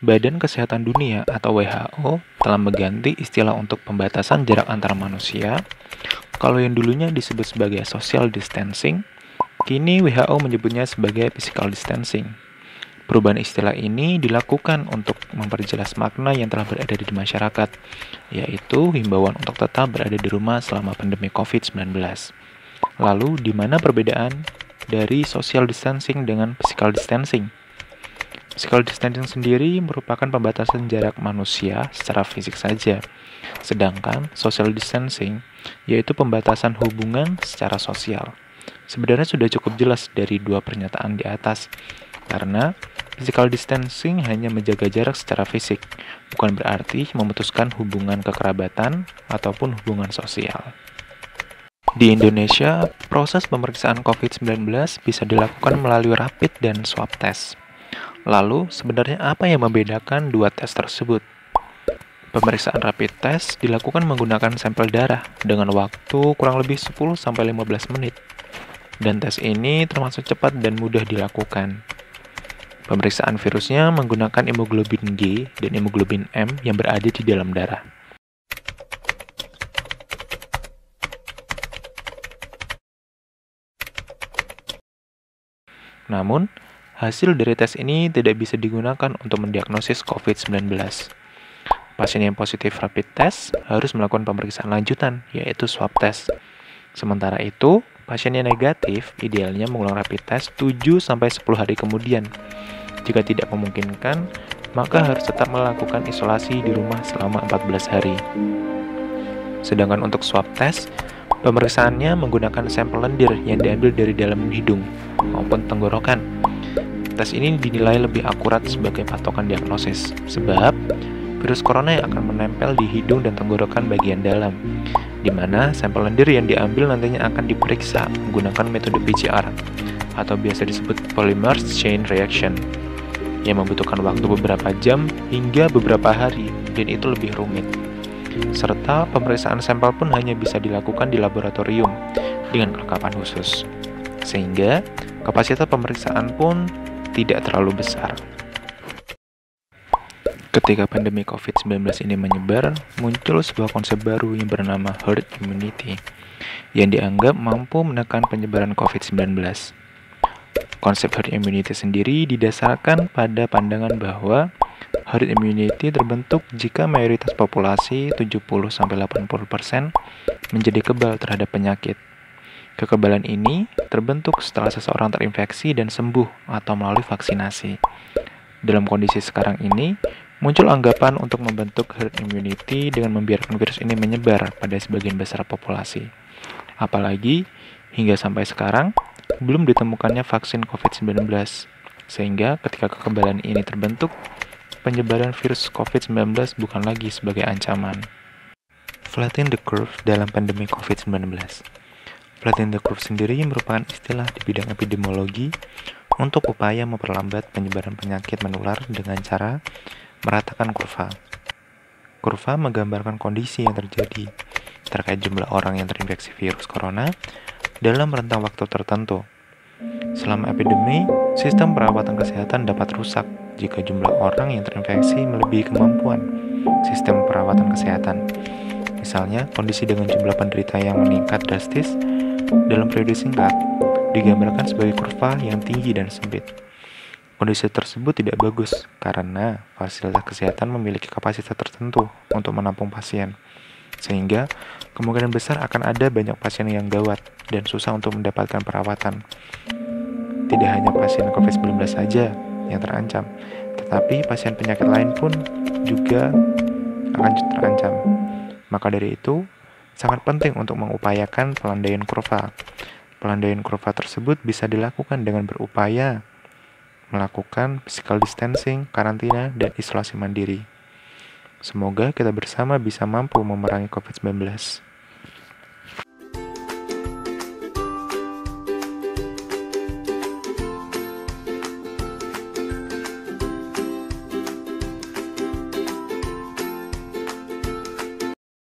Badan Kesehatan Dunia atau WHO telah mengganti istilah untuk pembatasan jarak antar manusia. Kalau yang dulunya disebut sebagai social distancing, kini WHO menyebutnya sebagai physical distancing. Perubahan istilah ini dilakukan untuk memperjelas makna yang telah beredar di masyarakat, yaitu himbauan untuk tetap berada di rumah selama pandemi COVID-19. Lalu, di mana perbedaan dari social distancing dengan physical distancing? Physical distancing sendiri merupakan pembatasan jarak manusia secara fisik saja, sedangkan social distancing yaitu pembatasan hubungan secara sosial. Sebenarnya sudah cukup jelas dari dua pernyataan di atas, karena physical distancing hanya menjaga jarak secara fisik, bukan berarti memutuskan hubungan kekerabatan ataupun hubungan sosial. Di Indonesia, proses pemeriksaan COVID-19 bisa dilakukan melalui rapid dan swab test. Lalu, sebenarnya apa yang membedakan dua tes tersebut? Pemeriksaan rapid test dilakukan menggunakan sampel darah dengan waktu kurang lebih 10-15 menit. Dan tes ini termasuk cepat dan mudah dilakukan. Pemeriksaan virusnya menggunakan hemoglobin G dan hemoglobin M yang berada di dalam darah. Namun, hasil dari tes ini tidak bisa digunakan untuk mendiagnosis COVID-19. Pasien yang positif rapid test harus melakukan pemeriksaan lanjutan, yaitu swab test. Sementara itu, pasien yang negatif idealnya mengulang rapid test 7-10 hari kemudian. Jika tidak memungkinkan, maka harus tetap melakukan isolasi di rumah selama 14 hari. Sedangkan untuk swab test, pemeriksaannya menggunakan sampel lendir yang diambil dari dalam hidung maupun tenggorokan. Tes ini dinilai lebih akurat sebagai patokan diagnosis, sebab virus corona yang akan menempel di hidung dan tenggorokan bagian dalam, di mana sampel lendir yang diambil nantinya akan diperiksa menggunakan metode PCR, atau biasa disebut polymer chain reaction, yang membutuhkan waktu beberapa jam hingga beberapa hari, dan itu lebih rumit. Serta pemeriksaan sampel pun hanya bisa dilakukan di laboratorium dengan kelengkapan khusus, sehingga kapasitas pemeriksaan pun tidak terlalu besar. Ketika pandemi COVID-19 ini menyebar, muncul sebuah konsep baru yang bernama herd immunity, yang dianggap mampu menekan penyebaran COVID-19. Konsep herd immunity sendiri didasarkan pada pandangan bahwa herd immunity terbentuk jika mayoritas populasi 70-80% menjadi kebal terhadap penyakit. Kekebalan ini terbentuk setelah seseorang terinfeksi dan sembuh atau melalui vaksinasi. Dalam kondisi sekarang ini, muncul anggapan untuk membentuk herd immunity dengan membiarkan virus ini menyebar pada sebagian besar populasi. Apalagi, hingga sampai sekarang, belum ditemukannya vaksin COVID-19, sehingga ketika kekebalan ini terbentuk, penyebaran virus COVID-19 bukan lagi sebagai ancaman. Flatten the curve dalam pandemi COVID-19. Flatten the curve sendiri merupakan istilah di bidang epidemiologi untuk upaya memperlambat penyebaran penyakit menular dengan cara meratakan kurva. Kurva menggambarkan kondisi yang terjadi terkait jumlah orang yang terinfeksi virus corona dalam rentang waktu tertentu. Selama epidemi, sistem perawatan kesehatan dapat rusak jika jumlah orang yang terinfeksi melebihi kemampuan sistem perawatan kesehatan. Misalnya, kondisi dengan jumlah penderita yang meningkat drastis dalam periode singkat digambarkan sebagai kurva yang tinggi dan sempit. Kondisi tersebut tidak bagus karena fasilitas kesehatan memiliki kapasitas tertentu untuk menampung pasien, sehingga kemungkinan besar akan ada banyak pasien yang gawat dan susah untuk mendapatkan perawatan. Tidak hanya pasien COVID-19 saja yang terancam, tetapi pasien penyakit lain pun juga akan terancam. Maka dari itu, sangat penting untuk mengupayakan pelandaian kurva. Pelandaian kurva tersebut bisa dilakukan dengan berupaya melakukan physical distancing, karantina, dan isolasi mandiri. Semoga kita bersama bisa mampu memerangi COVID-19.